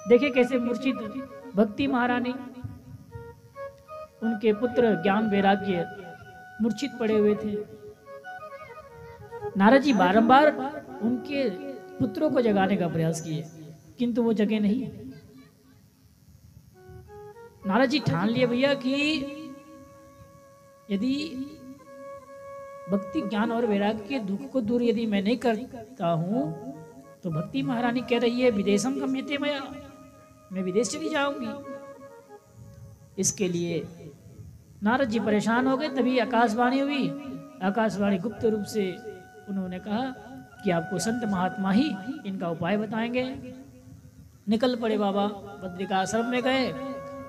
देखे कैसे मूर्छित भक्ति महारानी, उनके पुत्र ज्ञान वैराग्य मूर्छित पड़े हुए थे। नारद जी बारंबार उनके पुत्रों को जगाने का प्रयास किए, किंतु वो जगे नहीं। नारद जी ठान लिए भैया कि यदि भक्ति ज्ञान और वैराग्य के दुख को दूर यदि मैं नहीं करता हूं, तो भक्ति महारानी कह रही है विदेशम गम्यते मया, मैं विदेश चली जाऊंगी। इसके लिए नारद जी परेशान हो गए। तभी आकाशवाणी हुई। आकाशवाणी गुप्त रूप से उन्होंने कहा कि आपको संत महात्मा ही इनका उपाय बताएंगे। निकल पड़े बाबा, बद्रिका आश्रम में गए।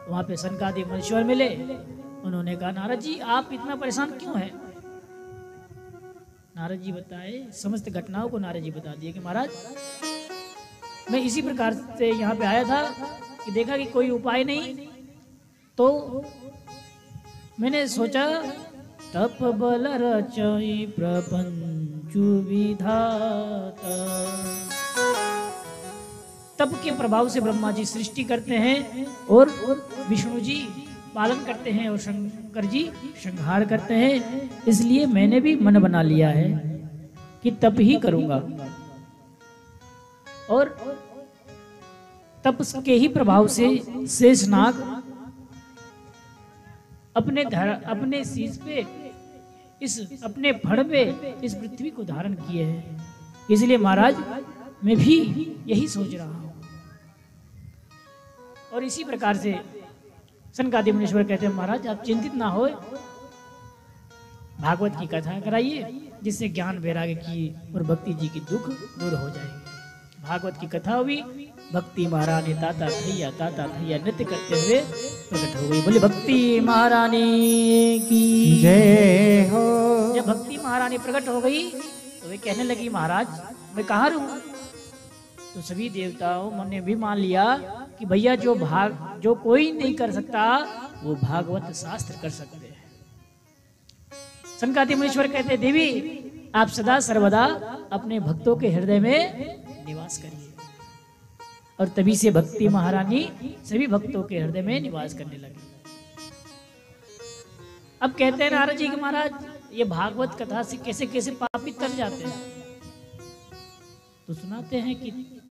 वहां पे सनकादिक मुनीश्वर मिले। उन्होंने कहा नारद जी आप इतना परेशान क्यों हैं? नारद जी बताए, समस्त घटनाओं को नारद जी बता दिए कि महाराज मैं इसी प्रकार से यहाँ पे आया था कि देखा कि कोई उपाय नहीं, तो मैंने सोचा तप बल रचई प्रपंचु विधाता। तप के प्रभाव से ब्रह्मा जी सृष्टि करते हैं और विष्णु जी पालन करते हैं और शंकर जी संहार करते हैं। इसलिए मैंने भी मन बना लिया है कि तप ही करूंगा, और तप के ही प्रभाव से शेषनाग अपने शीश पे इस अपने फड़ पे इस पृथ्वी को धारण किए हैं। इसलिए महाराज मैं भी यही सोच रहा हूं। और इसी प्रकार से सनकादिक मुनीश्वर कहते हैं महाराज आप चिंतित ना हो, भागवत की कथा कराइए जिससे ज्ञान वैराग्य की और भक्ति जी की दुख दूर हो जाएंगे। भागवत की कथा हुई। भक्ति महारानी ताता थैया नृत्य करते हुए प्रकट हो गई। बोले भक्ति महारानी की जय हो। जब भक्ति महारानी प्रकट हो गई तो वे कहने लगी महाराज मैं कहाँ रहूं? तो सभी देवताओं ने भी मान लिया कि भैया जो कोई नहीं कर सकता वो भागवत शास्त्र कर सकते हैं। सनकादिक मुनीश्वर कहते देवी आप सदा सर्वदा अपने भक्तों के हृदय में निवास करिए। और तभी से भक्ति महारानी सभी भक्तों के हृदय में निवास करने लगी। अब कहते हैं नारद जी कि महाराज ये भागवत कथा से कैसे कैसे पापी तर जाते हैं। तो सुनाते हैं कि